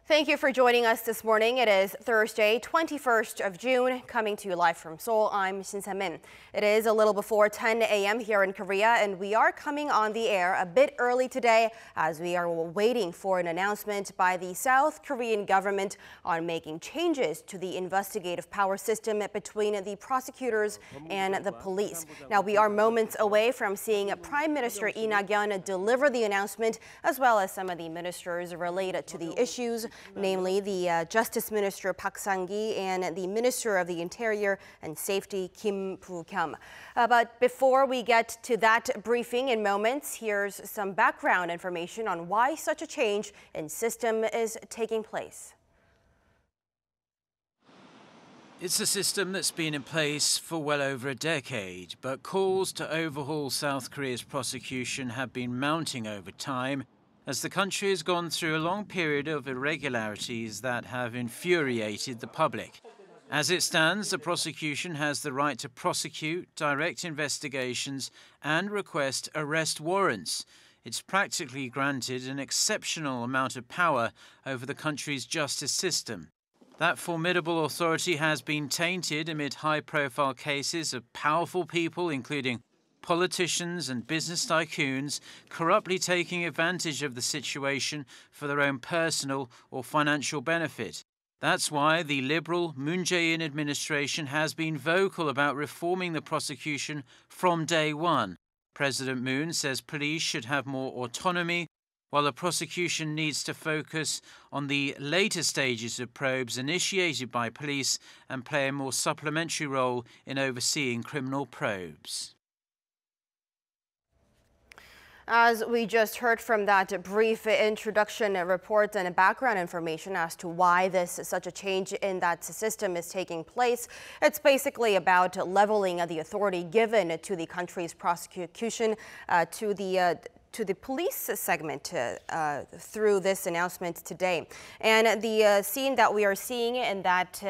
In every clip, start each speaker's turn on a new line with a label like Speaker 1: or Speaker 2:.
Speaker 1: Thank you for joining us this morning. It is Thursday, 21st of June, coming to you live from Seoul. I'm Shin Se-min. It is a little before 10 a.m. here in Korea, and we are coming on the air a bit early today as we are waiting for an announcement by the South Korean government on making changes to the investigative power system between the prosecutors and the police. Now, we are moments away from seeing Prime Minister Lee Nak-yeon deliver the announcement, as well as some of the ministers related to the issues, namely the Justice Minister Park Sang-ki and the Minister of the Interior and Safety Kim Bu-kyum. But before we get to that briefing in moments, here's some background information on why such a change in system is taking place.
Speaker 2: It's a system that's been in place for well over a decade, but calls to overhaul South Korea's prosecution have been mounting over time, as the country has gone through a long period of irregularities that have infuriated the public. As it stands, the prosecution has the right to prosecute, direct investigations, and request arrest warrants. It's practically granted an exceptional amount of power over the country's justice system. That formidable authority has been tainted amid high-profile cases of powerful people, including politicians and business tycoons, corruptly taking advantage of the situation for their own personal or financial benefit. That's why the Liberal Moon Jae-in administration has been vocal about reforming the prosecution from day one. President Moon says police should have more autonomy, while the prosecution needs to focus on the later stages of probes initiated by police and play a more supplementary role in overseeing criminal probes.
Speaker 1: As we just heard from that brief introduction report and background information as to why such a change in that system is taking place, it's basically about leveling the authority given to the country's prosecution to the police segment through this announcement today. And the scene that we are seeing in that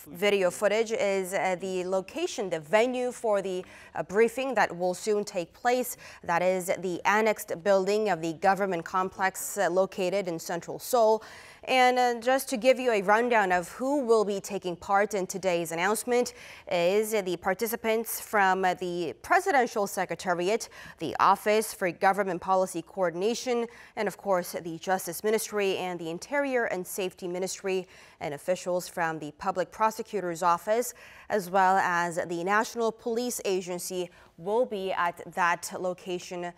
Speaker 1: video footage is the location, the venue for the briefing that will soon take place. That is the annexed building of the government complex located in central Seoul. And just to give you a rundown of who will be taking part in today's announcement is the participants from the Presidential Secretariat, the Office for Government Policy Coordination, and of course the Justice Ministry and the Interior and Safety Ministry, and officials from the Public Prosecutor's Office, as well as the National Police Agency will be at that location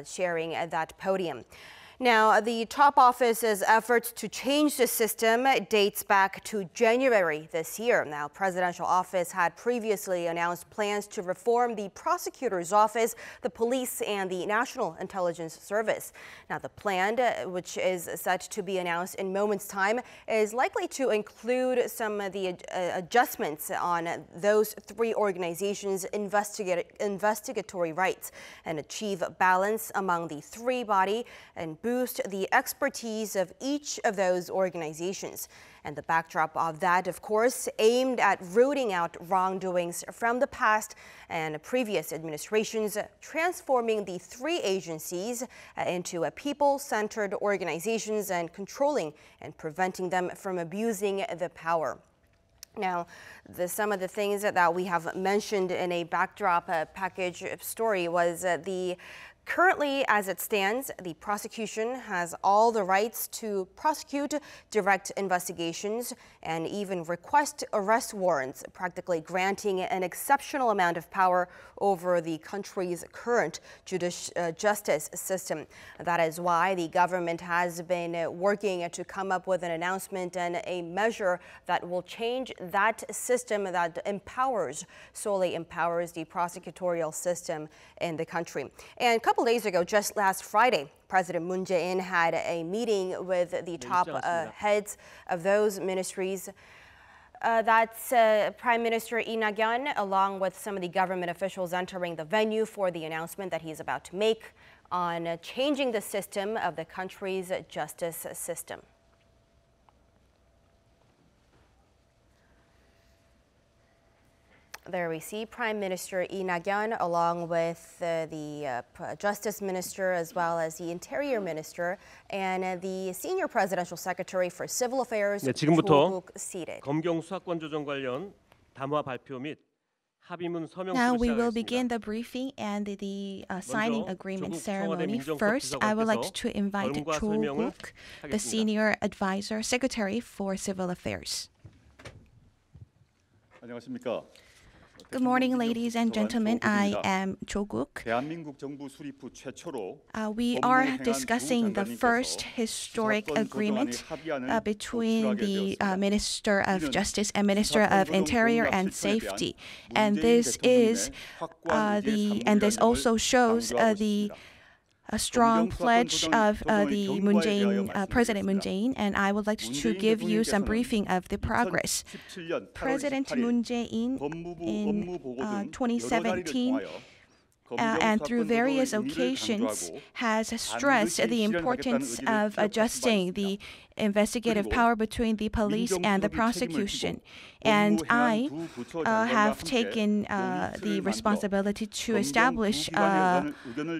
Speaker 1: sharing that podium. Now, the top office's efforts to change the system dates back to January this year. Now, Presidential Office had previously announced plans to reform the Prosecutor's Office, the police, and the National Intelligence Service. Now, the plan, which is set to be announced in moments' time, is likely to include some of the adjustments on those three organizations' investigatory rights and achieve balance among the three body and boost the expertise of each of those organizations. And the backdrop of that, of course, aimed at rooting out wrongdoings from the past and previous administrations, transforming the three agencies into people-centered organizations and controlling and preventing them from abusing the power. Now, some of the things that we have mentioned in a backdrop package story was currently, as it stands, the prosecution has all the rights to prosecute, direct investigations, and even request arrest warrants, practically granting an exceptional amount of power over the country's current justice system. That is why the government has been working to come up with an announcement and a measure that will change that system that solely empowers the prosecutorial system in the country. And a couple days ago, just last Friday, President Moon Jae-in had a meeting with the top heads of those ministries. That's Prime Minister Lee Nak-yeon, along with some of the government officials entering the venue for the announcement that he's about to make on changing the system of the country's justice system. There we see Prime Minister Lee Nak-yeon along with the Justice Minister as well as the Interior Minister and the Senior Presidential Secretary for Civil Affairs,
Speaker 3: 지금부터
Speaker 1: 조국 seated.
Speaker 3: 검경 수사권 조정 관련 담화 발표 및 합의문 서명
Speaker 4: Now we will
Speaker 3: 시작하겠습니다.
Speaker 4: begin the briefing and the signing
Speaker 3: 먼저
Speaker 4: agreement
Speaker 3: 조국 청와대
Speaker 4: ceremony.
Speaker 3: 민정수석
Speaker 4: First, I would like
Speaker 3: 비서관께서
Speaker 4: to invite
Speaker 3: 결과 설명을
Speaker 4: Jong-un, the
Speaker 3: 하겠습니다.
Speaker 4: Senior Advisor Secretary for Civil Affairs.
Speaker 5: 안녕하십니까?
Speaker 4: Good morning, ladies and gentlemen. I am Jong-un.
Speaker 5: 대한민국 정부 수립 후 최초로
Speaker 4: We are discussing the first historic agreement between the Minister of Justice and Minister of Interior and Safety, and this also shows a strong pledge of the President Moon Jae-in, and I would like to give you some briefing of the progress. President Moon Jae-in in 2017 and through various occasions has stressed the importance of adjusting the investigative power between the police and the prosecution. And I have taken the responsibility to establish a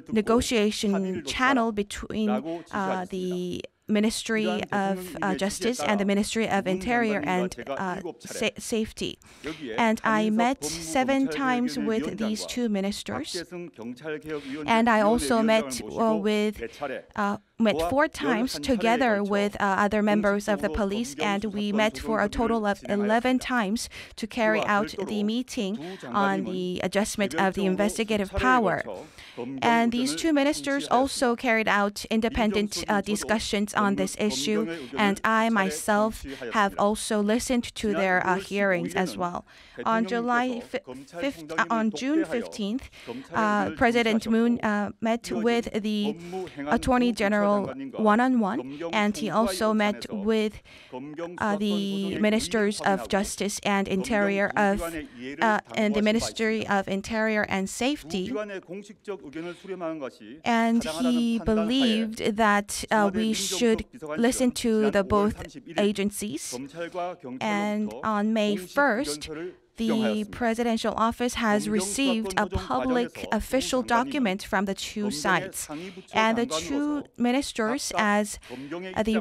Speaker 4: negotiation channel between the Ministry of Justice and the Ministry of Interior and Safety. And I met 7 times with these two ministers. And I also met 4 times together with other members of the police, and we met for a total of 11 times to carry out the meeting on the adjustment of the investigative power. And these two ministers also carried out independent discussions on this issue, and I myself have also listened to their hearings as well. On June 15th, President Moon met with the Attorney General one-on-one, and he also met with the Ministers of Justice and Interior and the Ministry of Interior and Safety. And he believed that we should listen to the both agencies. And on May 1st, the presidential office has received a public official document from the two sides. And the two ministers, as the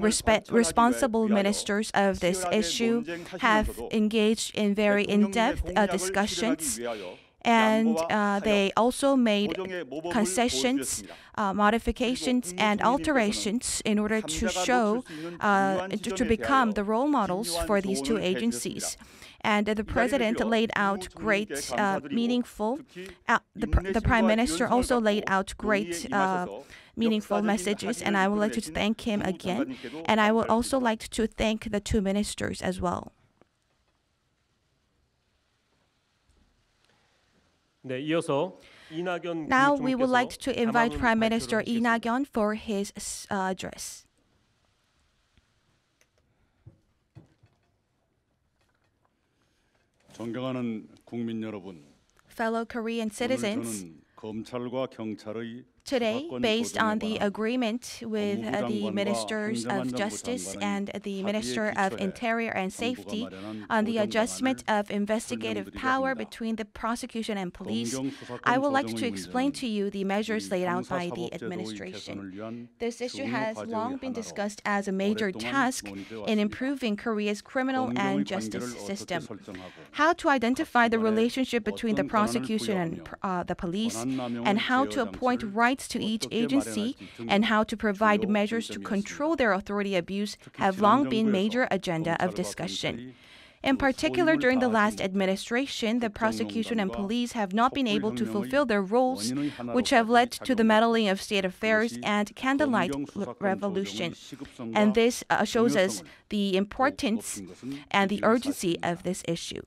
Speaker 4: responsible ministers of this issue, have engaged in very in-depth discussions. And they also made concessions, modifications, and alterations in order to show, to become the role models for these two agencies. And the President laid out great, meaningful, the Prime Minister also laid out great, meaningful messages, and I would like to thank him again. And I would also like to thank the two ministers as well. Now we would like to invite Prime Minister Lee Nak-yeon for his address.
Speaker 5: 존경하는 국민 여러분,
Speaker 4: Fellow Korean citizens,
Speaker 5: 오늘 저는 검찰과 경찰의
Speaker 4: today, based on the agreement with the Ministers of Justice and the Minister of Interior and Safety on the adjustment of investigative power between the prosecution and police, I would like to explain to you the measures laid out by the administration. This issue has long been discussed as a major task in improving Korea's criminal and justice system. How to identify the relationship between the prosecution and the police, and how to appoint rights to each agency, and how to provide measures to control their authority abuse have long been major agenda of discussion. In particular, during the last administration, the prosecution and police have not been able to fulfill their roles, which have led to the meddling of state affairs and candlelight revolution. And this shows us the importance and the urgency of this issue.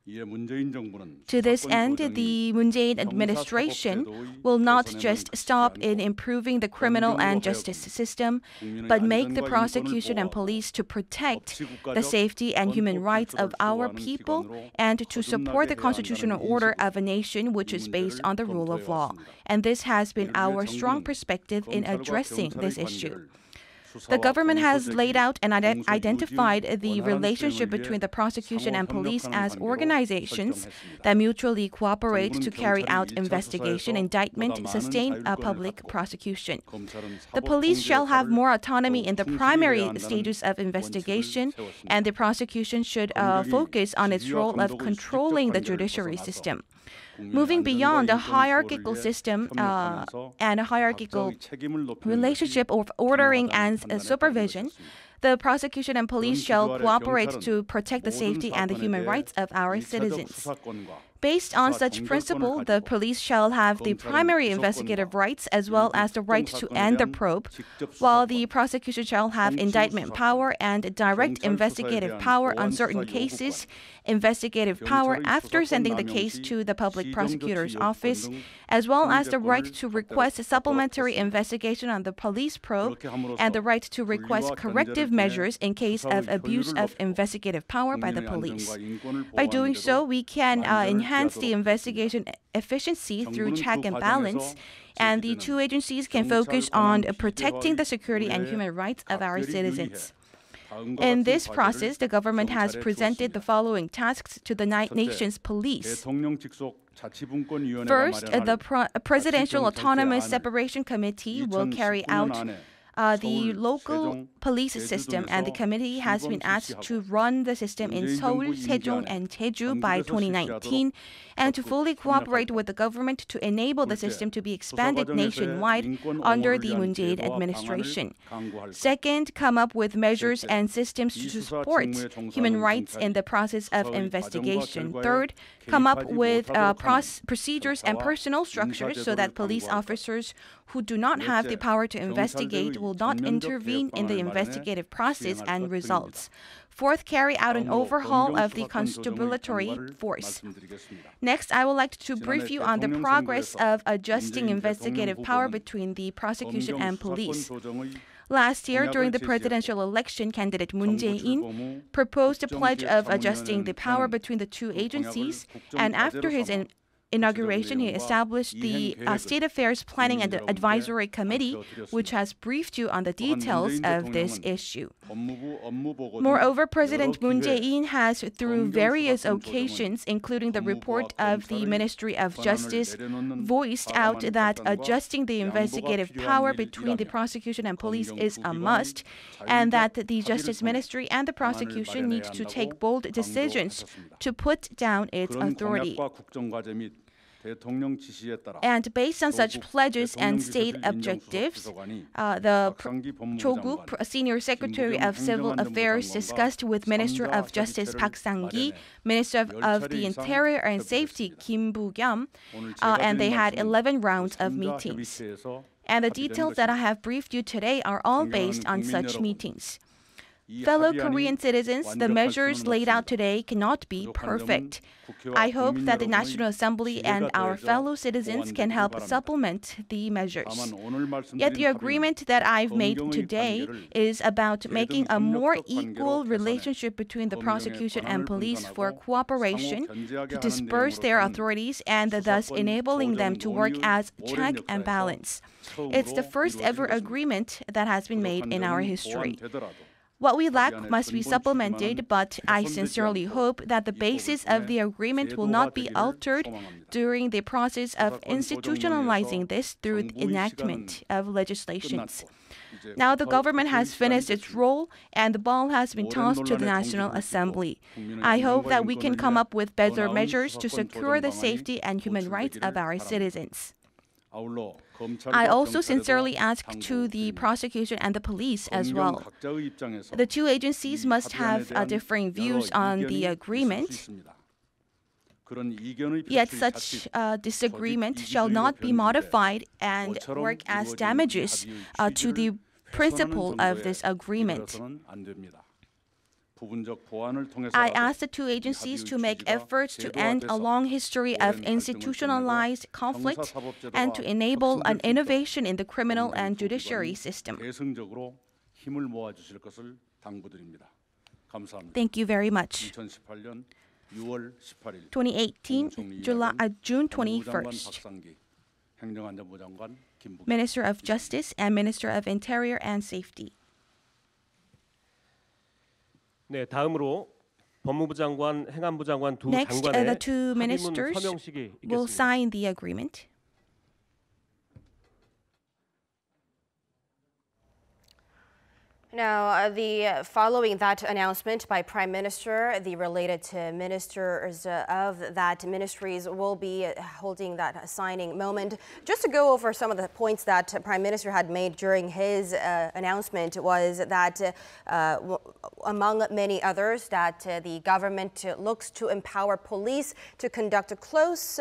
Speaker 4: To this end, the Moon Jae-in administration will not just stop in improving the criminal and justice system, but make the prosecution and police to protect the safety and human rights of our people and to support the constitutional order of a nation which is based on the rule of law. And this has been our strong perspective in addressing this issue. The government has laid out and identified the relationship between the prosecution and police as organizations that mutually cooperate to carry out investigation, indictment, sustain a public prosecution. The police shall have more autonomy in the primary stages of investigation, and the prosecution should focus on its role of controlling the judiciary system. Moving beyond a hierarchical system and a hierarchical relationship of ordering and supervision, the prosecution and police shall cooperate to protect the safety and the human rights of our citizens. Based on such principle, the police shall have the primary investigative rights as well as the right to end the probe, while the prosecution shall have indictment power and direct investigative power on certain cases, investigative power after sending the case to the public prosecutor's office, as well as the right to request supplementary investigation on the police probe and the right to request corrective measures in case of abuse of investigative power by the police. By doing so, we can enhance the investigation efficiency through check and balance, and the two agencies can focus on protecting the security and human rights of our citizens. In this process, the government has presented the following tasks to the nation's police. First, the Presidential Autonomous Separation Committee will carry out the local police system, and the committee has been asked to run the system in Seoul, Sejong, and Jeju by 2019, and to fully cooperate with the government to enable the system to be expanded nationwide under the Moon Jae-in administration. Second, come up with measures and systems to support human rights in the process of investigation. Third, come up with procedures and personnel structures so that police officers who do not have the power to investigate will not intervene in the investigative process and results. Fourth, carry out an overhaul of the constabulary force. Next, I would like to brief you on the progress of adjusting investigative power between the prosecution and police. Last year, during the presidential election, candidate Moon Jae-in proposed a pledge of adjusting the power between the two agencies, and after his inauguration, he established the State Affairs Planning and Advisory Committee, which has briefed you on the details of this issue. Moreover, President Moon Jae-in has, through various occasions, including the report of the Ministry of Justice, voiced out that adjusting the investigative power between the prosecution and police is a must, and that the Justice Ministry and the prosecution need to take bold decisions to put down its authority. And based on such pledges and state objectives, the Cho-guk, Senior Secretary of Civil Affairs, discussed with Minister of Justice Park Sang-gi, Minister of the Interior and Safety Kim Bu-kyum, and they had 11 rounds of meetings. And the details that I have briefed you today are all based on such meetings. Fellow Korean citizens, the measures laid out today cannot be perfect. I hope that the National Assembly and our fellow citizens can help supplement the measures. Yet the agreement that I've made today is about making a more equal relationship between the prosecution and police for cooperation to disperse their authorities and thus enabling them to work as check and balance. It's the first ever agreement that has been made in our history. What we lack must be supplemented, but I sincerely hope that the basis of the agreement will not be altered during the process of institutionalizing this through the enactment of legislations. Now the government has finished its role and the ball has been tossed to the National Assembly. I hope that we can come up with better measures to secure the safety and human rights of our citizens. I also sincerely ask to the prosecution and the police as well. The two agencies must have differing views on the agreement. Yet such disagreement shall not be modified and work as damages to the principle of this agreement. I ask the two agencies to make efforts to end a long history of institutionalized conflict and to enable an innovation in the criminal and judiciary system. Thank you very much. 2018, June 21st. Minister of Justice and Minister of Interior and Safety.
Speaker 3: 네, 다음으로 법무부 장관, 행안부 장관 두
Speaker 4: Next, the
Speaker 3: 장관의
Speaker 4: two
Speaker 3: 합의문
Speaker 4: ministers
Speaker 3: 서명식이
Speaker 4: will
Speaker 3: 있겠습니다.
Speaker 4: sign the agreement.
Speaker 1: Now, following that announcement by Prime Minister, the related ministers of that ministries will be holding that signing moment. Just to go over some of the points that Prime Minister had made during his announcement was that, among many others, that the government looks to empower police to conduct close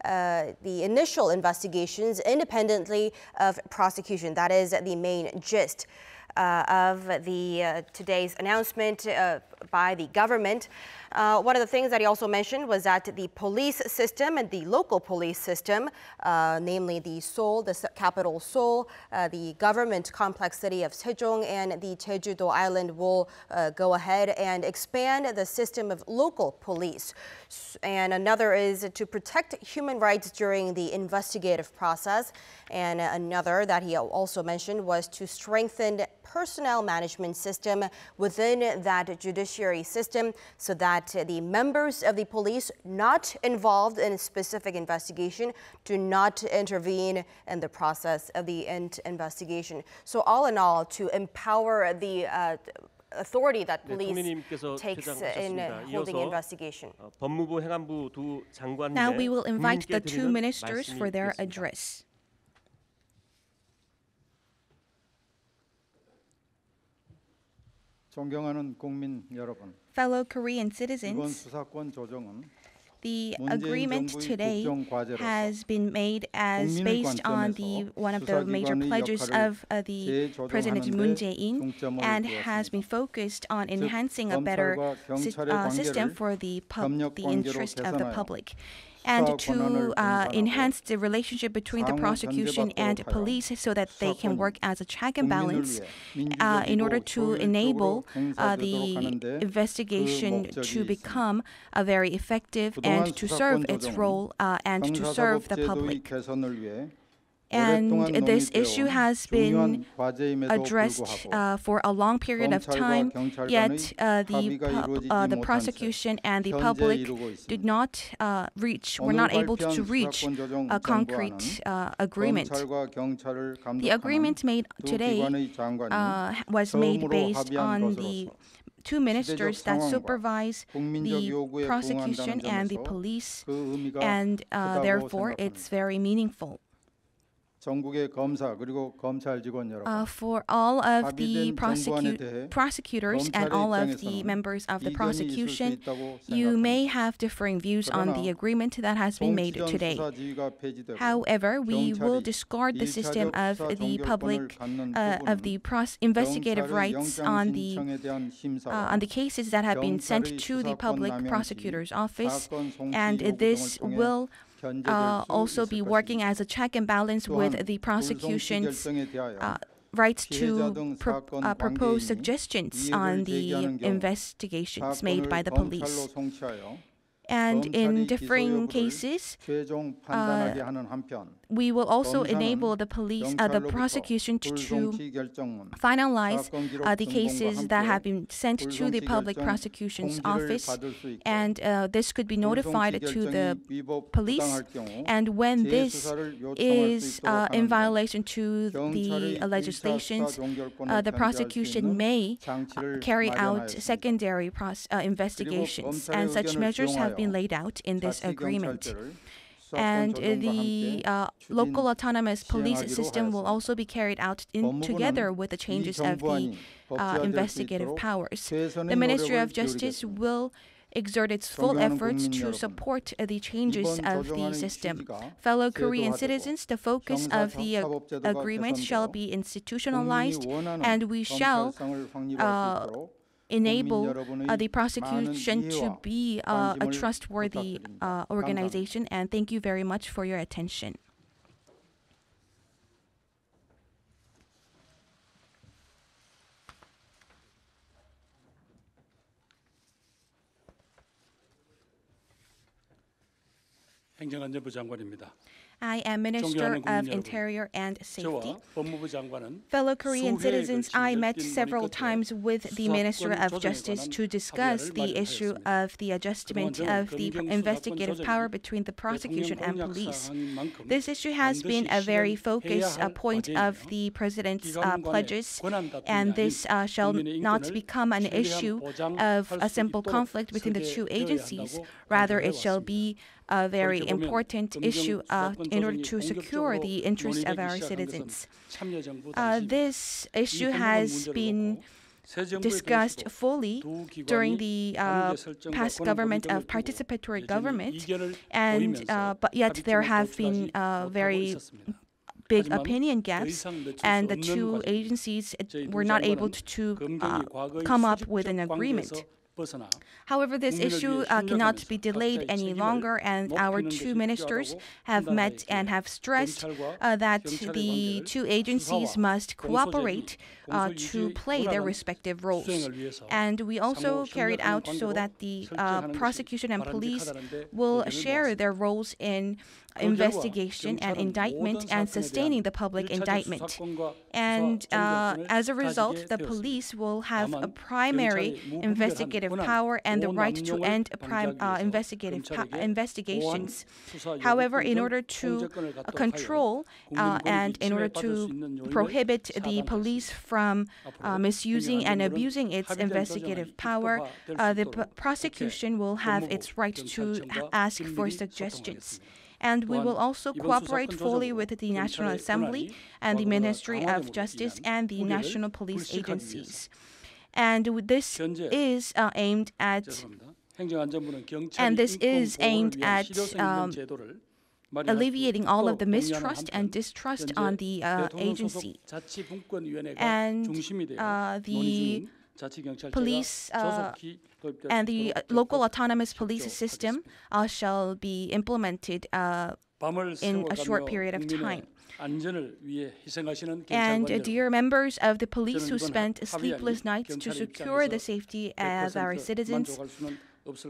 Speaker 1: the initial investigations independently of prosecution. That is the main gist of the today's announcement by the government. One of the things that he also mentioned was that the police system and the local police system, namely the Seoul, the capital Seoul, the government complex city of Sejong, and the Jeju-do Island will go ahead and expand the system of local police. And another is to protect human rights during the investigative process. And another that he also mentioned was to strengthen personnel management system within that judiciary system so that the members of the police not involved in a specific investigation do not intervene in the process of the investigation. So all in all, to empower the authority that police takes in holding investigation.
Speaker 3: 법무부, 행안부 두 장관의
Speaker 4: Now we will invite the
Speaker 3: 국민께
Speaker 4: two
Speaker 3: 드리는
Speaker 4: ministers
Speaker 3: 말씀이
Speaker 4: for their
Speaker 3: 있겠습니다.
Speaker 4: address.
Speaker 6: 존경하는 국민 여러분,
Speaker 4: Fellow Korean
Speaker 6: 이번
Speaker 4: citizens,
Speaker 6: 수사권 조정은
Speaker 4: the
Speaker 6: 문재인
Speaker 4: agreement
Speaker 6: 정부의
Speaker 4: today
Speaker 6: 국정과제로서
Speaker 4: has been made as
Speaker 6: 국민의
Speaker 4: based on one of the major
Speaker 6: 수사기관의
Speaker 4: pledges
Speaker 6: 역할을
Speaker 4: of the President
Speaker 6: 재조정하는
Speaker 4: Moon
Speaker 6: 데
Speaker 4: Jae-in
Speaker 6: 중점을
Speaker 4: and has been
Speaker 6: 두었습니다.
Speaker 4: focused on
Speaker 6: 즉,
Speaker 4: enhancing a better
Speaker 6: 검찰과 경찰의
Speaker 4: system
Speaker 6: 관계를
Speaker 4: for the
Speaker 6: 협력 관계로
Speaker 4: interest of the
Speaker 6: 개선하여
Speaker 4: public. And
Speaker 6: 수사
Speaker 4: to
Speaker 6: 권한을 분산하고
Speaker 4: enhance the relationship between the
Speaker 6: 상호
Speaker 4: prosecution and
Speaker 6: 견제받도록 하여
Speaker 4: police so that they can
Speaker 6: 수사권이
Speaker 4: work as a check and
Speaker 6: 국민을
Speaker 4: balance
Speaker 6: 위해
Speaker 4: in order to
Speaker 6: 민주적이고
Speaker 4: enable
Speaker 6: 효율적으로 행사되도록
Speaker 4: the
Speaker 6: 하는데
Speaker 4: investigation
Speaker 6: 그 목적이
Speaker 4: to
Speaker 6: 있습니다.
Speaker 4: become very effective
Speaker 6: 그동안
Speaker 4: and to serve
Speaker 6: 수사권
Speaker 4: its
Speaker 6: 조정은
Speaker 4: role and to serve the
Speaker 6: 형사사법제도의
Speaker 4: public.
Speaker 6: 개선을 위해
Speaker 4: And
Speaker 6: 오랫동안
Speaker 4: this
Speaker 6: 논의되어
Speaker 4: issue
Speaker 6: 온
Speaker 4: has
Speaker 6: 중요한
Speaker 4: been
Speaker 6: 과제임에도
Speaker 4: addressed
Speaker 6: 불구하고
Speaker 4: for a long period of
Speaker 6: 검찰과
Speaker 4: time,
Speaker 6: 경찰
Speaker 4: yet
Speaker 6: 간의 합의가 이루어지지
Speaker 4: the
Speaker 6: 못한
Speaker 4: prosecution and the
Speaker 6: 현재
Speaker 4: public
Speaker 6: 이루고 있습니다.
Speaker 4: did not were
Speaker 6: 오늘
Speaker 4: not able
Speaker 6: 발표한
Speaker 4: to reach
Speaker 6: 수사권 조정
Speaker 4: a concrete agreement.
Speaker 6: 검찰과 경찰을
Speaker 4: The agreement
Speaker 6: 감독하는
Speaker 4: made
Speaker 6: 두
Speaker 4: today
Speaker 6: 기관의 장관이
Speaker 4: was made
Speaker 6: 처음으로
Speaker 4: based
Speaker 6: 합의한
Speaker 4: on the
Speaker 6: 것으로서
Speaker 4: two ministers that
Speaker 6: 상황과
Speaker 4: supervise
Speaker 6: 국민적
Speaker 4: the
Speaker 6: 요구에
Speaker 4: prosecution
Speaker 6: 부응한다는
Speaker 4: and the
Speaker 6: 점에서
Speaker 4: police,
Speaker 6: 그 의미가
Speaker 4: and
Speaker 6: 크다고
Speaker 4: therefore it's
Speaker 6: 생각합니다.
Speaker 4: very meaningful.
Speaker 6: 전국의 검사 그리고 검찰 직원 여러분,
Speaker 4: For all of the
Speaker 6: 합의된 정부안에 대해
Speaker 4: prosecutors and all of the
Speaker 6: 검찰의
Speaker 4: members of the
Speaker 6: 입장에서는
Speaker 4: prosecution,
Speaker 6: 이견이 있을 수 있다고
Speaker 4: you
Speaker 6: 생각합니다.
Speaker 4: may have differing views on the agreement that has been made
Speaker 6: 공치전
Speaker 4: today.
Speaker 6: 수사 지휘가 폐지되고
Speaker 4: However, we will
Speaker 6: 경찰이
Speaker 4: discard the system of
Speaker 6: 일차적 수사
Speaker 4: the
Speaker 6: 종결권을
Speaker 4: public
Speaker 6: 갖는
Speaker 4: of the investigative
Speaker 6: 경찰의
Speaker 4: rights
Speaker 6: 영장 신청에 대한 심사와
Speaker 4: on the cases that have been sent
Speaker 6: 경찰의
Speaker 4: to the
Speaker 6: 수사권
Speaker 4: public
Speaker 6: 남용 시
Speaker 4: prosecutor's office,
Speaker 6: 사건 송치
Speaker 4: and
Speaker 6: 요구
Speaker 4: this
Speaker 6: 등을 통해
Speaker 4: will
Speaker 6: 견제될 수
Speaker 4: also
Speaker 6: 있을
Speaker 4: be working
Speaker 6: 것입니다.
Speaker 4: as a check and balance
Speaker 6: 또한
Speaker 4: with the
Speaker 6: 불송치
Speaker 4: prosecution's
Speaker 6: 결정에 대하여
Speaker 4: rights
Speaker 6: 피해자
Speaker 4: to
Speaker 6: 등 사건
Speaker 4: propose
Speaker 6: 관계인이
Speaker 4: suggestions
Speaker 6: 이의를
Speaker 4: on the
Speaker 6: 제기하는 경우
Speaker 4: investigations made by
Speaker 6: 사건을
Speaker 4: the
Speaker 6: 검찰로
Speaker 4: police.
Speaker 6: 송치하여
Speaker 4: And in
Speaker 6: 검찰이
Speaker 4: differing
Speaker 6: 기소 여부를
Speaker 4: cases,
Speaker 6: 최종 판단하게 하는 한편
Speaker 4: we will also
Speaker 6: 검사는
Speaker 4: enable the police, the
Speaker 6: 경찰로부터
Speaker 4: prosecution to
Speaker 6: 불송치 결정문,
Speaker 4: finalize
Speaker 6: 사건 기록
Speaker 4: the
Speaker 6: 등본과
Speaker 4: cases that
Speaker 6: 함께
Speaker 4: have been sent to the
Speaker 6: 불송치
Speaker 4: public
Speaker 6: 결정
Speaker 4: prosecution's
Speaker 6: 통지를
Speaker 4: office,
Speaker 6: 받을 수 있고
Speaker 4: and this could be notified
Speaker 6: 불송치
Speaker 4: to the
Speaker 6: 결정이 위법
Speaker 4: police.
Speaker 6: 부당할 경우
Speaker 4: And when this
Speaker 6: 재수사를 요청할 수
Speaker 4: is
Speaker 6: 있도록
Speaker 4: in
Speaker 6: 하는 등
Speaker 4: violation to
Speaker 6: 경찰이
Speaker 4: the legislations,
Speaker 6: 일차 수사 종결권을
Speaker 4: the
Speaker 6: 견제할 수
Speaker 4: prosecution
Speaker 6: 있는
Speaker 4: may
Speaker 6: 장치를
Speaker 4: carry out
Speaker 6: 마련하였습니다.
Speaker 4: secondary investigations, and such
Speaker 6: 검찰의
Speaker 4: measures have been
Speaker 6: 의견을
Speaker 4: laid out in this agreement.
Speaker 6: 자치경찰제를 수사권
Speaker 4: And
Speaker 6: 조정과
Speaker 4: the
Speaker 6: 함께
Speaker 4: local autonomous police
Speaker 6: 시행하기로
Speaker 4: system will
Speaker 6: 하였습니다.
Speaker 4: also be carried out
Speaker 6: 법무부는
Speaker 4: together with the
Speaker 6: 이
Speaker 4: changes of the
Speaker 6: 정부안이 법제화될 수
Speaker 4: investigative
Speaker 6: 있도록
Speaker 4: powers.
Speaker 6: 최선의
Speaker 4: The Ministry
Speaker 6: 노력을
Speaker 4: of Justice
Speaker 6: 기울이겠습니다.
Speaker 4: will exert its full
Speaker 6: 존경하는
Speaker 4: efforts
Speaker 6: 국민
Speaker 4: to
Speaker 6: 여러분,
Speaker 4: support the changes
Speaker 6: 이번
Speaker 4: of the
Speaker 6: 조정안의
Speaker 4: system.
Speaker 6: 취지가
Speaker 4: Fellow Korean
Speaker 6: 제도화되고
Speaker 4: citizens, the focus of the
Speaker 6: 형사사법제도가
Speaker 4: agreement shall
Speaker 6: 개선되어
Speaker 4: be institutionalized,
Speaker 6: 국민이 원하는
Speaker 4: and we shall
Speaker 6: 검찰상을 확립할 수 있도록
Speaker 4: enable
Speaker 6: 국민
Speaker 4: the
Speaker 6: 여러분의
Speaker 4: prosecution
Speaker 6: 많은
Speaker 4: to
Speaker 6: 이해와
Speaker 4: be a
Speaker 6: 관심을
Speaker 4: trustworthy
Speaker 6: 부탁드립니다.
Speaker 4: organization. And thank you very much for your attention.
Speaker 7: 행정안전부 장관입니다.
Speaker 4: I am Minister of Interior and Safety. Fellow Korean citizens, I met several times with the Minister of Justice to discuss the issue of the adjustment of the investigative power between the prosecution and police. This issue has been a very focused point of the President's pledges, and this shall not become an issue of a simple conflict between the two agencies. Rather, it shall be a very important issue in order to secure the interests of our citizens. This issue has been discussed fully during the past government of participatory government, and but yet there have been very big opinion gaps, and the two agencies were not able to come up with an agreement. However, this issue cannot be delayed any longer, and our two ministers have met and have stressed that the two agencies must cooperate to play their respective roles. And we also carried out so that the prosecution and police will share their roles in investigation and indictment and sustaining the public indictment. And as a result, the police will have a primary investigative power and the right to end investigations. However, in order to control and in order to prohibit the police from misusing and abusing its investigative power, the prosecution will have its right to ask for suggestions. And we will also cooperate fully with the National Assembly and the Ministry of Justice and the national police agencies. And this is aimed at alleviating all of the mistrust and distrust on the agency. And the police and the local autonomous police system shall be implemented in a short period of time. And dear members of the police who spent sleepless nights to secure the safety of our citizens,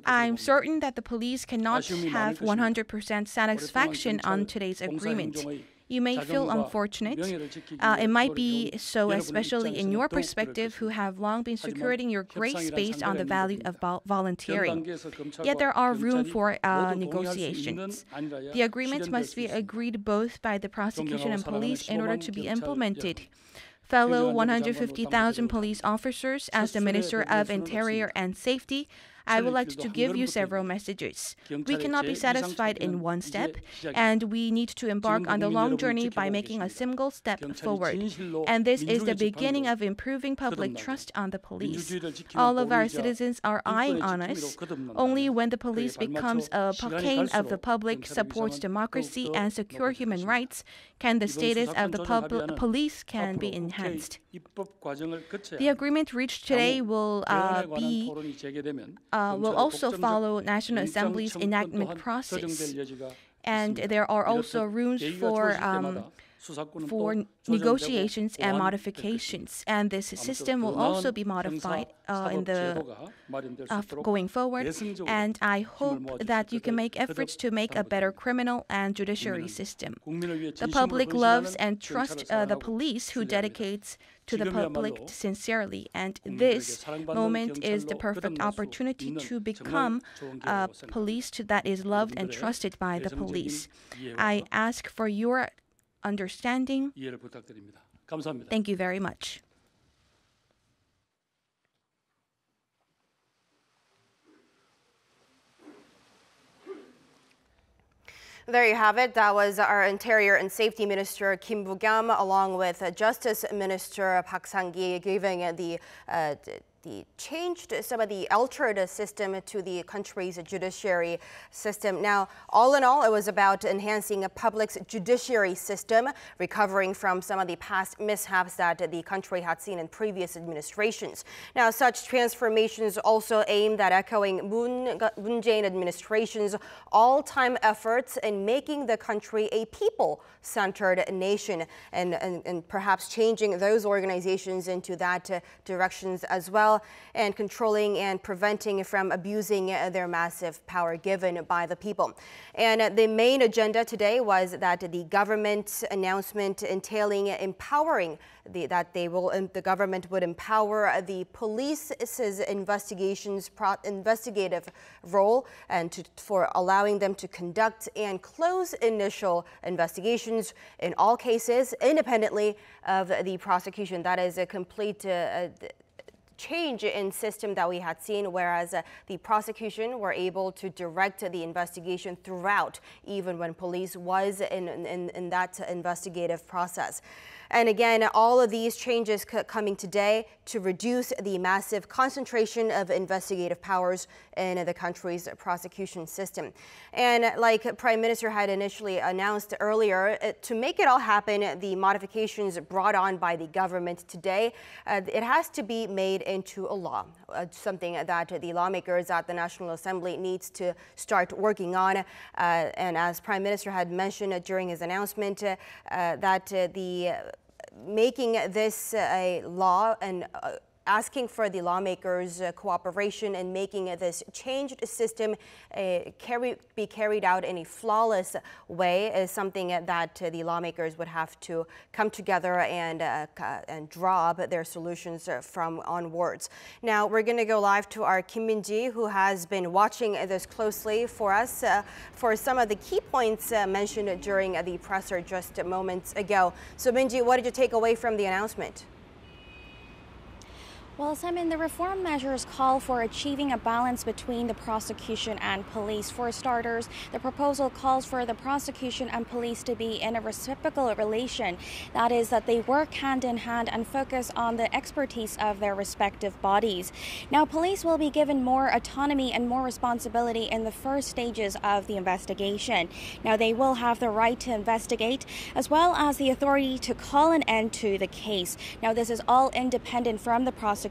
Speaker 4: I'm certain that the police cannot have 100% satisfaction on today's agreement. You may feel unfortunate. It might be so, especially in your perspective, who have long been securing your great space on the value of volunteering. Yet there are room for negotiations. The agreement must be agreed both by the prosecution and police in order to be implemented. Fellow 150,000 police officers, as the Minister of Interior and Safety, I would like to give you several messages. We cannot be satisfied in one step, and we need to embark on the long journey by making a single step forward. And this is the beginning of improving public trust on the police. All of our citizens are eyeing on us. Only when the police becomes a cane of the public, supports democracy and secure human rights, can the status of the police can be enhanced. The agreement reached today will also follow National Assembly's enactment process, and there are also rooms for negotiations and modifications, and this system will also be modified going forward. And I hope that you can make efforts to make a better criminal and judiciary system. The public loves and trusts the police who dedicates to the public sincerely, and this moment is the perfect opportunity to become a police that is loved and trusted by the police. I ask for your understanding. Thank you very much.
Speaker 1: There you have it. That was our Interior and Safety Minister Kim Boo-kyum, along with Justice Minister Park Sang-ki, giving the changed some of the altered system to the country's judiciary system. Now, all in all, it was about enhancing a public's judiciary system, recovering from some of the past mishaps that the country had seen in previous administrations. Now, such transformations also aimed at echoing Moon Jae-in administration's all-time efforts in making the country a people-centered nation, and perhaps changing those organizations into that directions as well. well, and controlling and preventing from abusing their massive power given by the people. And the main agenda today was that the government announcement entailing empowering the government would empower the police's investigative role and for allowing them to conduct and close initial investigations in all cases independently of the prosecution. That is a complete change in system that we had seen, whereas the prosecution were able to direct the investigation throughout, even when police was in that investigative process. And again, all of these changes coming today to reduce the massive concentration of investigative powers in the country's prosecution system. And like Prime Minister had initially announced earlier, to make it all happen, the modifications brought on by the government today, it has to be made into a law, something that the lawmakers at the National Assembly needs to start working on. And as Prime Minister had mentioned during his announcement, that making this a law and asking for the lawmakers' cooperation in making this changed system be carried out in a flawless way is something that the lawmakers would have to come together and draw up their solutions from onwards. Now we're going to go live to our Kim Min-ji, who has been watching this closely for us for some of the key points mentioned during the presser just moments ago. So Min-ji, what did you take away from the announcement?
Speaker 7: Well, Simon, the reform measures call for achieving a balance between the prosecution and police. For starters, the proposal calls for the prosecution and police to be in a reciprocal relation. That is, that they work hand in hand and focus on the expertise of their respective bodies. Now, police will be given more autonomy and more responsibility in the first stages of the investigation. Now, they will have the right to investigate as well as the authority to call an end to the case. Now, this is all independent from the prosecutors.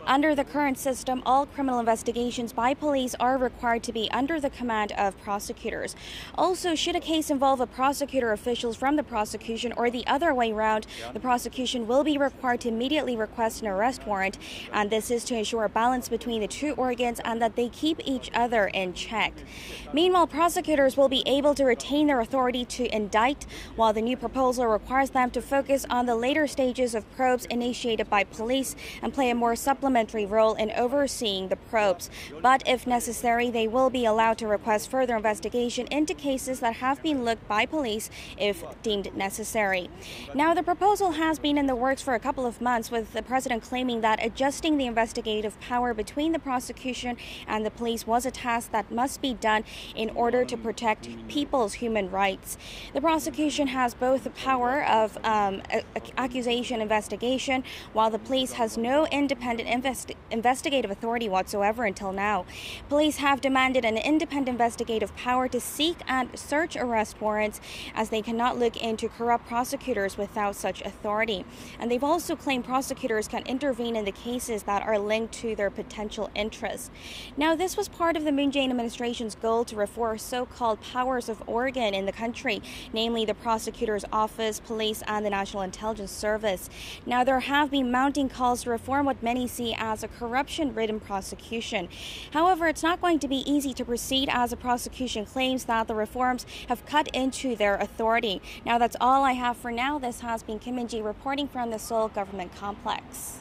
Speaker 7: Under the current system, all criminal investigations by police are required to be under the command of prosecutors. Also, should a case involve a prosecutor officials from the prosecution or the other way around, the prosecution will be required to immediately request an arrest warrant, and this is to ensure a balance between the two organs and that they keep each other in check. Meanwhile, prosecutors will be able to retain their authority to indict, while the new proposal requires them to focus on the later stages of probes initiated by police and play a more supplementary role in overseeing the probes. But if necessary, they will be allowed to request further investigation into cases that have been looked by police if deemed necessary. Now, the proposal has been in the works for a couple of months, with the president claiming that adjusting the investigative power between the prosecution and the police was a task that must be done in order to protect people's human rights. The prosecution has both the power of accusation investigation, while the police has no independent investigative authority whatsoever until now. Police have demanded an independent investigative power to seek and search arrest warrants, as they cannot look into corrupt prosecutors without such authority. And they've also claimed prosecutors can intervene in the cases that are linked to their potential interests. Now, this was part of the Moon Jae-in administration's goal to reform so-called powers of organ in the country, namely the prosecutor's office, police, and the National Intelligence Service. Now, there have been mounting calls to reform what many see as a corruption-ridden prosecution. However, it's not going to be easy to proceed, as the prosecution claims that the reforms have cut into their authority. Now, that's all I have for now. This has been Kim Min-ji reporting from the Seoul Government Complex.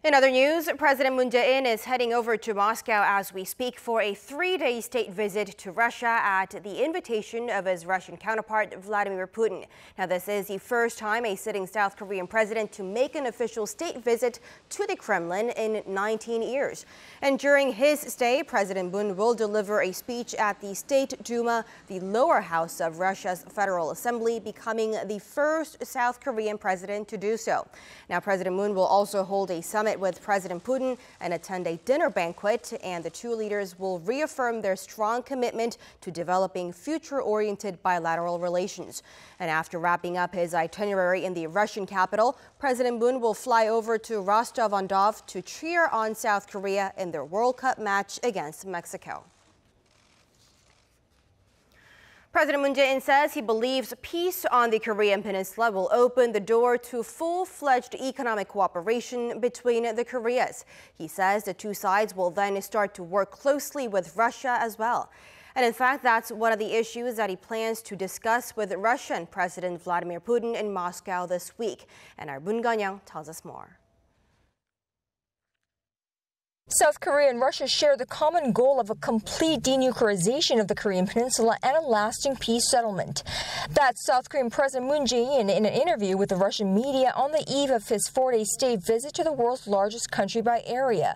Speaker 1: In other news, President Moon Jae-in is heading over to Moscow as we speak for a 3-day state visit to Russia at the invitation of his Russian counterpart, Vladimir Putin. Now, this is the first time a sitting South Korean president to make an official state visit to the Kremlin in 19 years. And during his stay, President Moon will deliver a speech at the State Duma, the lower house of Russia's Federal Assembly, becoming the first South Korean president to do so. Now, President Moon will also hold a summit with President Putin and attend a dinner banquet, and the two leaders will reaffirm their strong commitment to developing future-oriented bilateral relations. And after wrapping up his itinerary in the Russian capital, President Moon will fly over to Rostov-on-Don to cheer on South Korea in their World Cup match against Mexico. President Moon Jae-in says he believes peace on the Korean Peninsula will open the door to full-fledged economic cooperation between the Koreas. He says the two sides will then start to work closely with Russia as well. And in fact, that's one of the issues that he plans to discuss with Russian President Vladimir Putin in Moscow this week. And our Moon Ganyang tells us more.
Speaker 8: South Korea and Russia share the common goal of a complete denuclearization of the Korean Peninsula and a lasting peace settlement. That's South Korean President Moon Jae-in in an interview with the Russian media on the eve of his 4-day state visit to the world's largest country by area.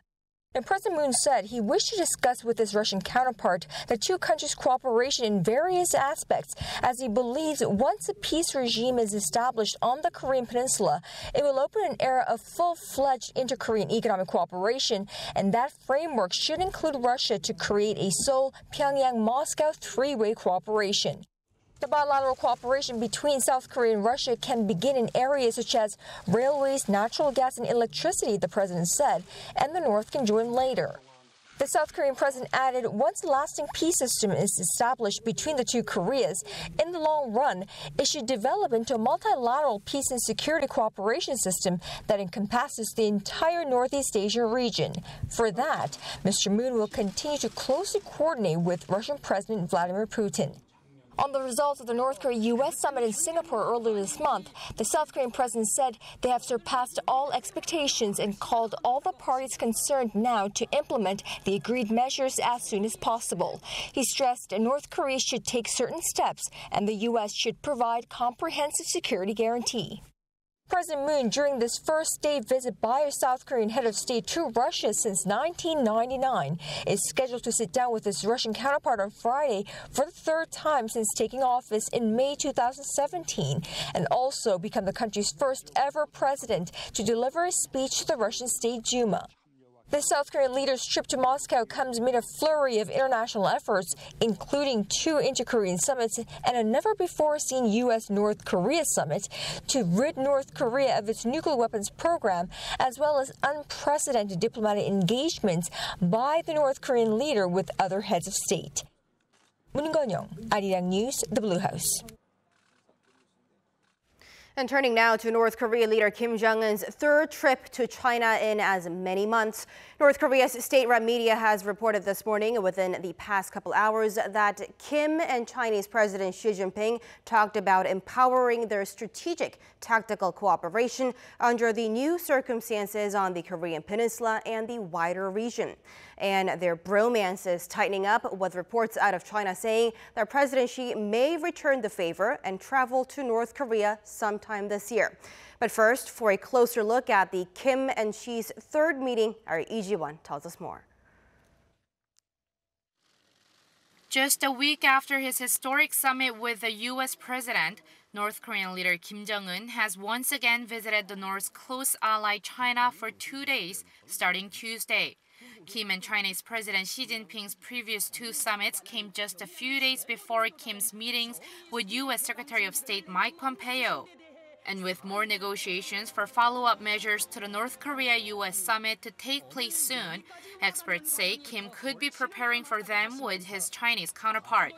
Speaker 8: And President Moon said he wished to discuss with his Russian counterpart the two countries' cooperation in various aspects, as he believes once a peace regime is established on the Korean Peninsula, it will open an era of full-fledged inter-Korean economic cooperation, and that framework should include Russia to create a Seoul, Pyongyang, Moscow three-way cooperation. The bilateral cooperation between South Korea and Russia can begin in areas such as railways, natural gas, and electricity, the president said, and the North can join later. The South Korean president added, once a lasting peace system is established between the two Koreas, in the long run, it should develop into a multilateral peace and security cooperation system that encompasses the entire Northeast Asia region. For that, Mr. Moon will continue to closely coordinate with Russian President Vladimir Putin. On the results of the North Korea-U.S. summit in Singapore earlier this month, the South Korean president said they have surpassed all expectations and called all the parties concerned now to implement the agreed measures as soon as possible. He stressed North Korea should take certain steps and the U.S. should provide comprehensive security guarantee. President Moon, during this first state visit by a South Korean head of state to Russia since 1999, is scheduled to sit down with his Russian counterpart on Friday for the third time since taking office in May 2017, and also become the country's first ever president to deliver a speech to the Russian State Duma. The South Korean leader's trip to Moscow comes amid a flurry of international efforts, including 2 inter-Korean summits and a never-before-seen U.S.-North Korea summit, to rid North Korea of its nuclear weapons program, as well as unprecedented diplomatic engagements by the North Korean leader with other heads of state. Moon Ganyang, Arirang News, The Blue House.
Speaker 1: And turning now to North Korea leader Kim Jong-un's third trip to China in as many months. North Korea's state-run media has reported this morning within the past couple hours that Kim and Chinese President Xi Jinping talked about empowering their strategic tactical cooperation under the new circumstances on the Korean Peninsula and the wider region. And their bromance is tightening up, with reports out of China saying that President Xi may return the favor and travel to North Korea sometime this year. But first, for a closer look at the Kim and Xi's third meeting, our Lee Ji-won tells us more.
Speaker 9: Just a week after his historic summit with the U.S. president, North Korean leader Kim Jong-un has once again visited the North's close ally China for 2 days, starting Tuesday. Kim and Chinese President Xi Jinping's previous 2 summits came just a few days before Kim's meetings with U.S. Secretary of State Mike Pompeo. And with more negotiations for follow-up measures to the North Korea-U.S. summit to take place soon, experts say Kim could be preparing for them with his Chinese counterpart.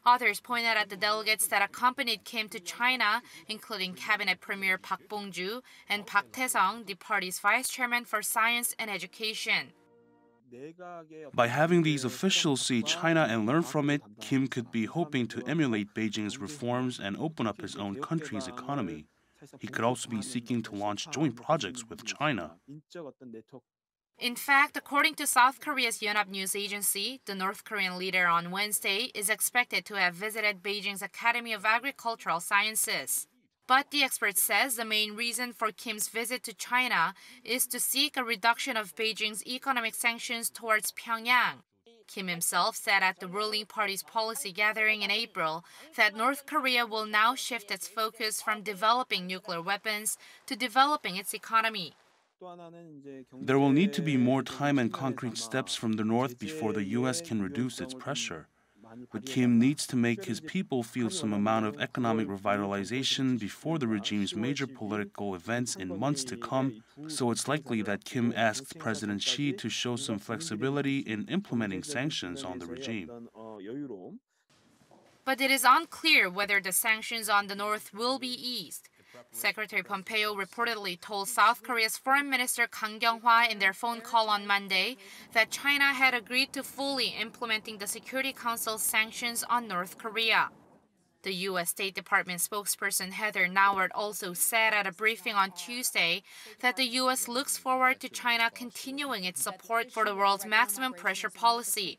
Speaker 9: Others pointed at the delegates that accompanied Kim to China, including Cabinet Premier Park Bong-ju and Park Tae-sung, the party's vice chairman for science and education.
Speaker 10: By having these officials see China and learn from it, Kim could be hoping to emulate Beijing's reforms and open up his own country's economy. He could also be seeking to launch joint projects with China.
Speaker 9: In fact, according to South Korea's Yonhap news agency, the North Korean leader on Wednesday is expected to have visited Beijing's Academy of Agricultural Sciences. But the expert says the main reason for Kim's visit to China is to seek a reduction of Beijing's economic sanctions towards Pyongyang. Kim himself said at the ruling party's policy gathering in April that North Korea will now shift its focus from developing nuclear weapons to developing its economy.
Speaker 10: There will need to be more time and concrete steps from the North before the U.S. can reduce its pressure. But Kim needs to make his people feel some amount of economic revitalization before the regime's major political events in months to come, so it's likely that Kim asked President Xi to show some flexibility in implementing sanctions on the regime.
Speaker 9: but it is unclear whether the sanctions on the North will be eased. Secretary Pompeo reportedly told South Korea's Foreign Minister Kang Kyung-hwa in their phone call on Monday that China had agreed to fully implementing the Security Council's sanctions on North Korea. The U.S. State Department spokesperson Heather Nauert also said at a briefing on Tuesday that the U.S. looks forward to China continuing its support for the world's maximum pressure policy.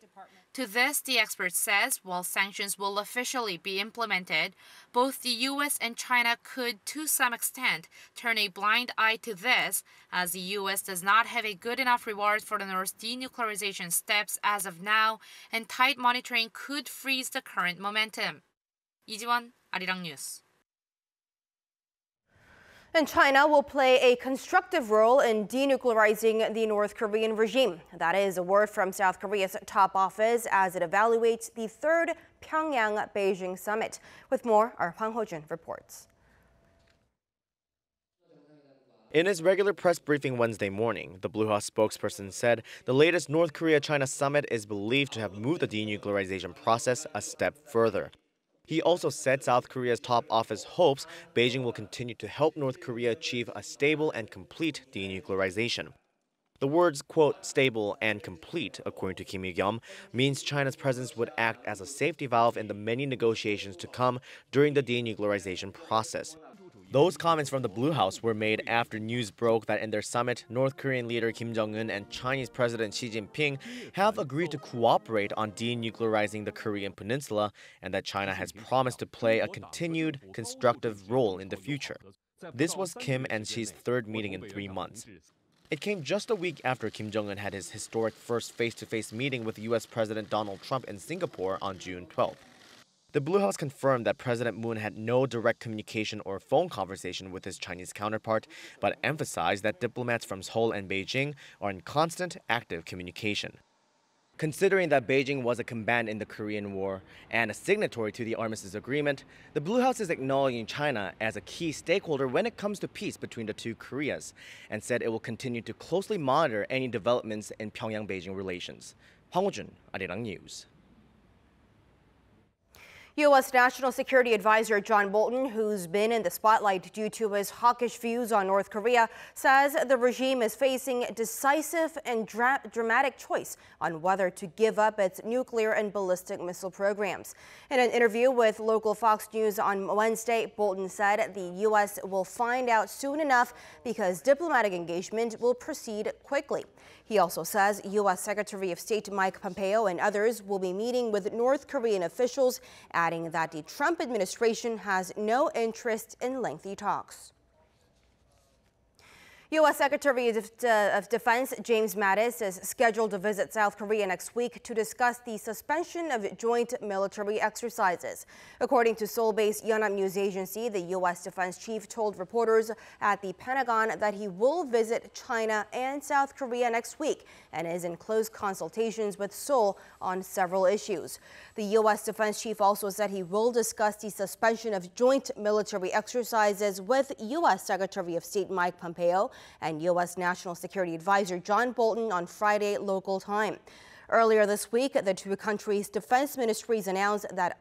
Speaker 9: To this, the expert says, while sanctions will officially be implemented, both the U.S. and China could, to some extent, turn a blind eye to this, as the U.S. does not have a good enough reward for the North's denuclearization steps as of now, and tight monitoring could freeze the current momentum. 이지원, 아리랑 뉴스.
Speaker 1: And China will play a constructive role in denuclearizing the North Korean regime. That is a word from South Korea's top office as it evaluates the third Pyongyang-Beijing summit. With more, our Hwang Ho-jun reports.
Speaker 11: In his regular press briefing Wednesday morning, the Blue House spokesperson said the latest North Korea-China summit is believed to have moved the denuclearization process a step further. He also said South Korea's top office hopes Beijing will continue to help North Korea achieve a stable and complete denuclearization. The words, quote, stable and complete, according to Kim Il-kyum, means China's presence would act as a safety valve in the many negotiations to come during the denuclearization process. Those comments from the Blue House were made after news broke that in their summit, North Korean leader Kim Jong-un and Chinese President Xi Jinping have agreed to cooperate on denuclearizing the Korean peninsula and that China has promised to play a continued, constructive role in the future. This was Kim and Xi's third meeting in 3 months. It came just a week after Kim Jong-un had his historic first face-to-face meeting with U.S. President Donald Trump in Singapore on June 12th. The Blue House confirmed that President Moon had no direct communication or phone conversation with his Chinese counterpart, but emphasized that diplomats from Seoul and Beijing are in constant, active communication. Considering that Beijing was a combatant in the Korean War and a signatory to the Armistice Agreement, the Blue House is acknowledging China as a key stakeholder when it comes to peace between the two Koreas, and said it will continue to closely monitor any developments in Pyongyang-Beijing relations. Hwang Ho-jun, Arirang News.
Speaker 1: U.S. National Security Advisor John Bolton, who's been in the spotlight due to his hawkish views on North Korea, says the regime is facing decisive and dramatic choice on whether to give up its nuclear and ballistic missile programs. In an interview with local Fox News on Wednesday, Bolton said the U.S. will find out soon enough because diplomatic engagement will proceed quickly. He also says U.S. Secretary of State Mike Pompeo and others will be meeting with North Korean officials, adding that the Trump administration has no interest in lengthy talks. U.S. Secretary of Defense James Mattis is scheduled to visit South Korea next week to discuss the suspension of joint military exercises. According to Seoul-based Yonhap News Agency, the U.S. Defense Chief told reporters at the Pentagon that he will visit China and South Korea next week and is in close consultations with Seoul on several issues. The U.S. Defense Chief also said he will discuss the suspension of joint military exercises with U.S. Secretary of State Mike Pompeo and U.S. National Security Advisor John Bolton on Friday local time. Earlier this week, the two countries' defense ministries announced that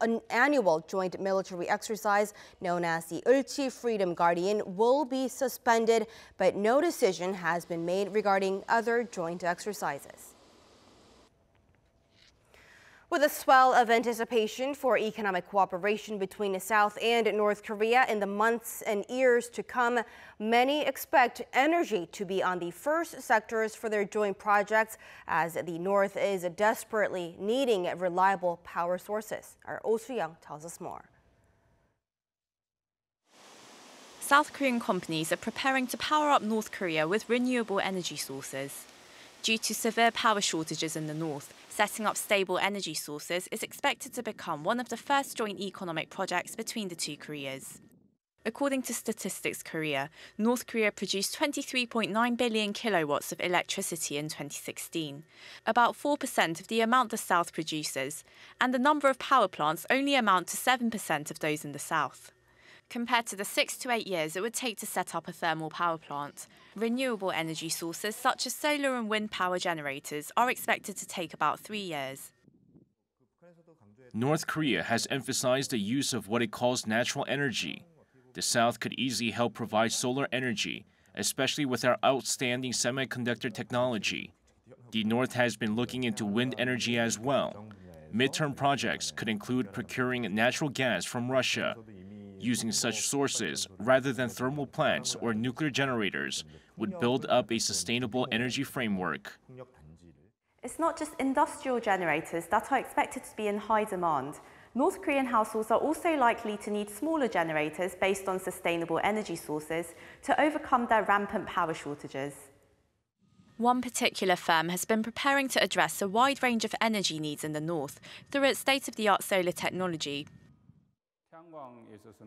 Speaker 1: an annual joint military exercise known as the Ulchi Freedom Guardian will be suspended, but no decision has been made regarding other joint exercises. With a swell of anticipation for economic cooperation between South and North Korea in the months and years to come, many expect energy to be on the first sectors for their joint projects as the North is desperately needing reliable power sources. Our Oh Soo-young tells us more.
Speaker 12: South Korean companies are preparing to power up North Korea with renewable energy sources. Due to severe power shortages in the north, setting up stable energy sources is expected to become one of the first joint economic projects between the two Koreas. According to Statistics Korea, North Korea produced 23.9 billion kilowatts of electricity in 2016, about 4% of the amount the South produces, and the number of power plants only amount to 7% of those in the South. Compared to the 6 to 8 years it would take to set up a thermal power plant, renewable energy sources such as solar and wind power generators are expected to take about 3 years.
Speaker 13: North Korea has emphasized the use of what it calls natural energy. The South could easily help provide solar energy, especially with our outstanding semiconductor technology. The North has been looking into wind energy as well. Midterm projects could include procuring natural gas from Russia. Using such sources, rather than thermal plants or nuclear generators, would build up a sustainable energy framework.
Speaker 14: It's not just industrial generators that are expected to be in high demand. North Korean households are also likely to need smaller generators based on sustainable energy sources to overcome their rampant power shortages.
Speaker 12: One particular firm has been preparing to address a wide range of energy needs in the north through its state-of-the-art solar technology.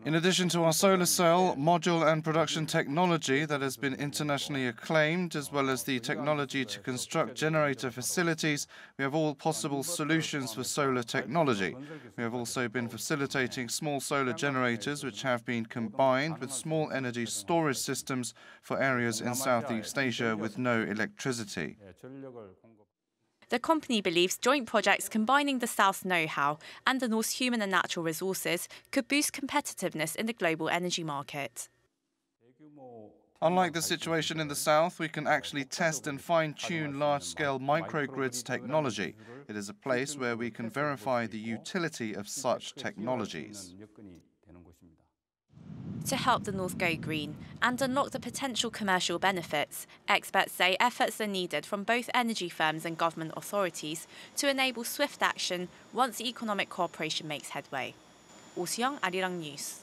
Speaker 15: In addition to our solar cell, module and production technology that has been internationally acclaimed, as well as the technology to construct generator facilities, we have all possible solutions for solar technology. We have also been facilitating small solar generators which have been combined with small energy storage systems for areas in Southeast Asia with no electricity.
Speaker 12: The company believes joint projects combining the South's know-how and the North's human and natural resources could boost competitiveness in the global energy market.
Speaker 15: Unlike the situation in the South, we can actually test and fine-tune large-scale microgrids technology. It is a place where we can verify the utility of such technologies.
Speaker 12: To help the North go green and unlock the potential commercial benefits, experts say efforts are needed from both energy firms and government authorities to enable swift action once economic cooperation makes headway. Oh Seong, Arirang News.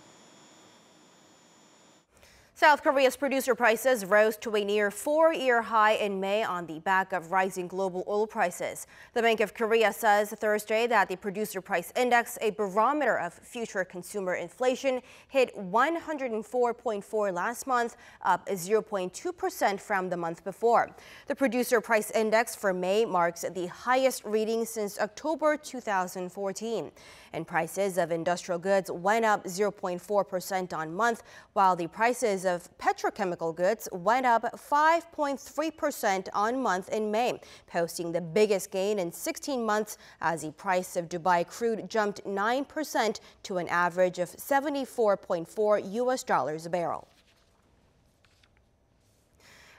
Speaker 1: South Korea's producer prices rose to a near 4-year high in May on the back of rising global oil prices. The Bank of Korea says Thursday that the producer price index, a barometer of future consumer inflation, hit 104.4 last month, up 0.2% from the month before. The producer price index for May marks the highest reading since October 2014. And prices of industrial goods went up 0.4% on month, while the prices of petrochemical goods went up 5.3% on month in May, posting the biggest gain in 16 months as the price of Dubai crude jumped 9% to an average of $74.4 a barrel.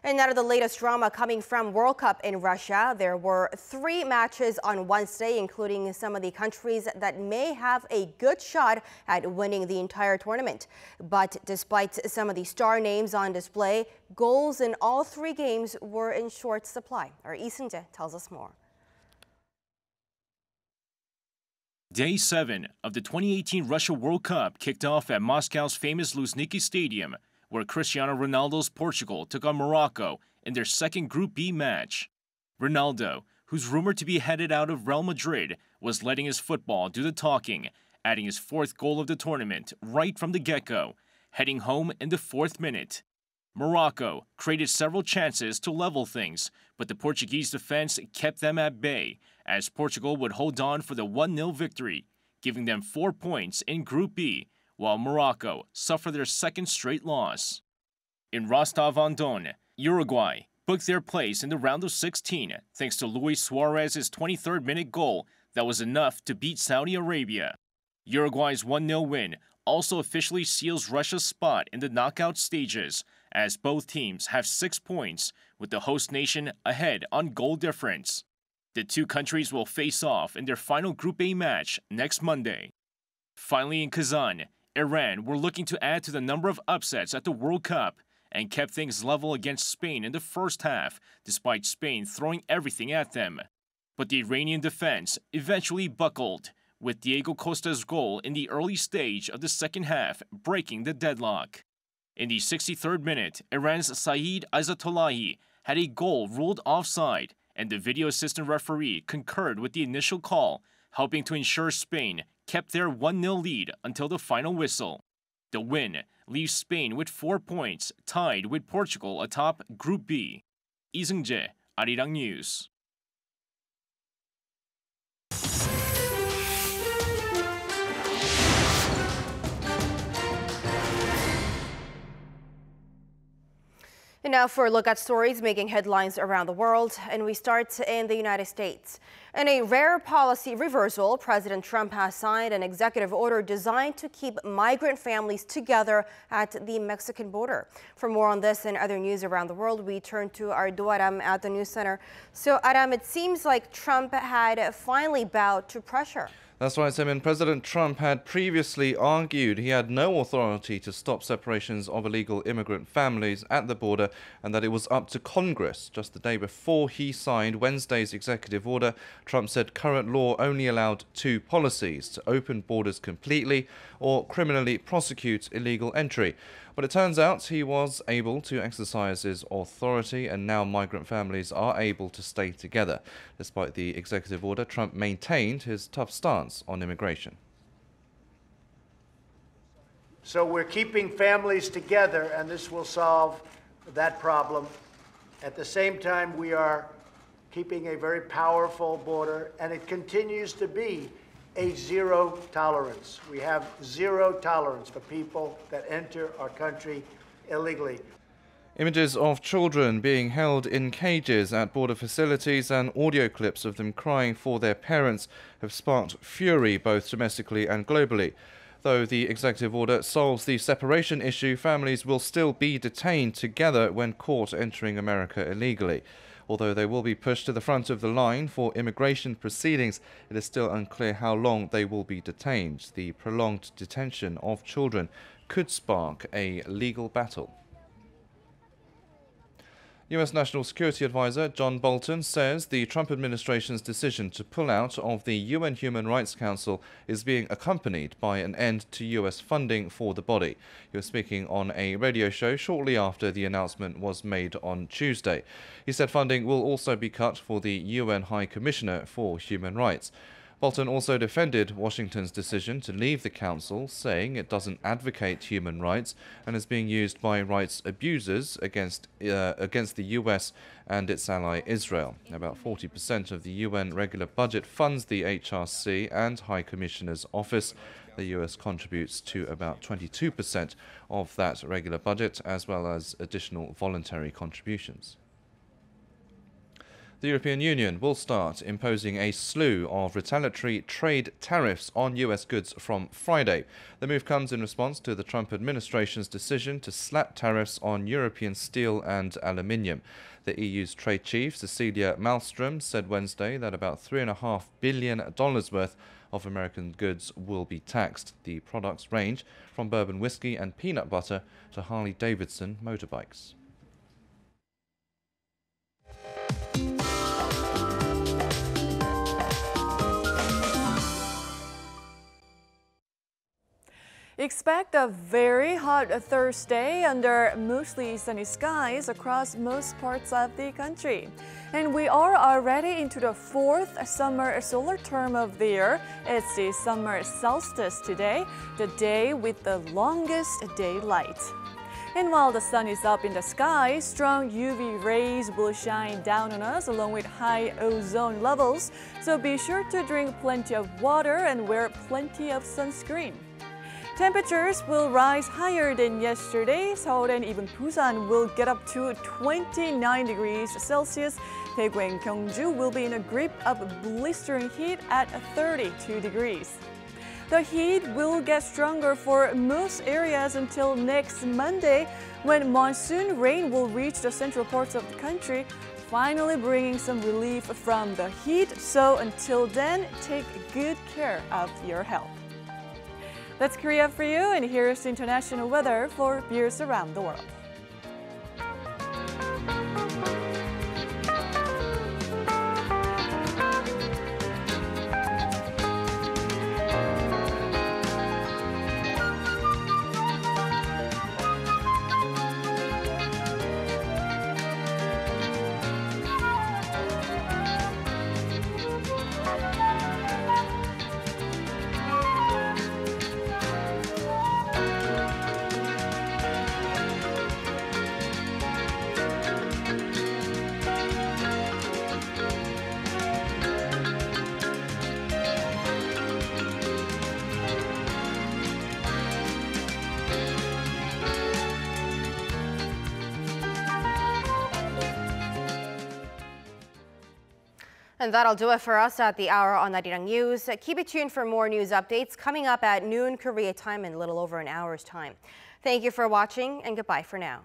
Speaker 1: And now to the latest drama coming from World Cup in Russia. There were 3 matches on Wednesday, including some of the countries that may have a good shot at winning the entire tournament. But despite some of the star names on display, goals in all 3 games were in short supply. Our Lee Seung-jae tells us more.
Speaker 13: Day 7 of the 2018 Russia World Cup kicked off at Moscow's famous Luzhniki Stadium, where Cristiano Ronaldo's Portugal took on Morocco in their second Group B match. Ronaldo, who's rumored to be headed out of Real Madrid, was letting his football do the talking, adding his 4th goal of the tournament right from the get-go, heading home in the 4th minute. Morocco created several chances to level things, but the Portuguese defense kept them at bay, as Portugal would hold on for the 1-0 victory, giving them 4 points in Group B, while Morocco suffered their 2nd straight loss. In Rostov-on-Don, Uruguay booked their place in the round of 16 thanks to Luis Suarez's 23rd minute goal that was enough to beat Saudi Arabia. Uruguay's 1-0 win also officially seals Russia's spot in the knockout stages, as both teams have 6 points, with the host nation ahead on goal difference. The 2 countries will face off in their final Group A match next Monday. Finally, in Kazan, Iran were looking to add to the number of upsets at the World Cup and kept things level against Spain in the first half, despite Spain throwing everything at them. But the Iranian defense eventually buckled, with Diego Costa's goal in the early stage of the second half breaking the deadlock. In the 63rd minute, Iran's Saeed Aizatullahi had a goal ruled offside, and the video assistant referee concurred with the initial call, helping to ensure Spain kept their 1-0 lead until the final whistle. The win leaves Spain with 4 points, tied with Portugal atop Group B. Lee Seung-jae, Arirang News.
Speaker 1: And now for a look at stories making headlines around the world, and we start in the United States. In a rare policy reversal, President Trump has signed an executive order designed to keep migrant families together at the Mexican border. For more on this and other news around the world, we turn to our Aram at the News Center. So, Aram, it seems like Trump had finally bowed to pressure.
Speaker 15: That's right, Simon. President Trump had previously argued he had no authority to stop separations of illegal immigrant families at the border and that it was up to Congress. Just the day before he signed Wednesday's executive order, Trump said current law only allowed two policies: to open borders completely or criminally prosecute illegal entry. But it turns out he was able to exercise his authority, and now migrant families are able to stay together. Despite the executive order, Trump maintained his tough stance on immigration.
Speaker 16: So we're keeping families together, and this will solve that problem. At the same time, we are keeping a very powerful border, and it continues to be a zero tolerance. We have zero tolerance for people that enter our country illegally.
Speaker 15: Images of children being held in cages at border facilities and audio clips of them crying for their parents have sparked fury both domestically and globally. Though the executive order solves the separation issue, families will still be detained together when caught entering America illegally. Although they will be pushed to the front of the line for immigration proceedings, it is still unclear how long they will be detained. The prolonged detention of children could spark a legal battle. U.S. National Security Advisor John Bolton says the Trump administration's decision to pull out of the UN Human Rights Council is being accompanied by an end to U.S. funding for the body. He was speaking on a radio show shortly after the announcement was made on Tuesday. He said funding will also be cut for the UN High Commissioner for Human Rights. Bolton also defended Washington's decision to leave the council, saying it doesn't advocate human rights and is being used by rights abusers against the US and its ally Israel. About 40% of the UN regular budget funds the HRC and High Commissioner's office. The US contributes to about 22% of that regular budget, as well as additional voluntary contributions. The European Union will start imposing a slew of retaliatory trade tariffs on US goods from Friday. The move comes in response to the Trump administration's decision to slap tariffs on European steel and aluminium. The EU's trade chief, Cecilia Malmström, said Wednesday that about $3.5 billion worth of American goods will be taxed. The products range from bourbon whiskey and peanut butter to Harley-Davidson motorbikes.
Speaker 17: Expect a very hot Thursday under mostly sunny skies across most parts of the country. And we are already into the fourth summer solar term of the year. It's the summer solstice today, the day with the longest daylight. And while the sun is up in the sky, strong UV rays will shine down on us along with high ozone levels. So be sure to drink plenty of water and wear plenty of sunscreen. Temperatures will rise higher than yesterday. Seoul and even Busan will get up to 29 degrees Celsius. Daegu and Gyeongju will be in a grip of blistering heat at 32 degrees. The heat will get stronger for most areas until next Monday, when monsoon rain will reach the central parts of the country, finally bringing some relief from the heat. So until then, take good care of your health. That's Korea for you, and here's international weather for viewers around the world.
Speaker 1: And that'll do it for us at the hour on Arirang News. Keep it tuned for more news updates coming up at noon Korea time in a little over an hour's time. Thank you for watching and goodbye for now.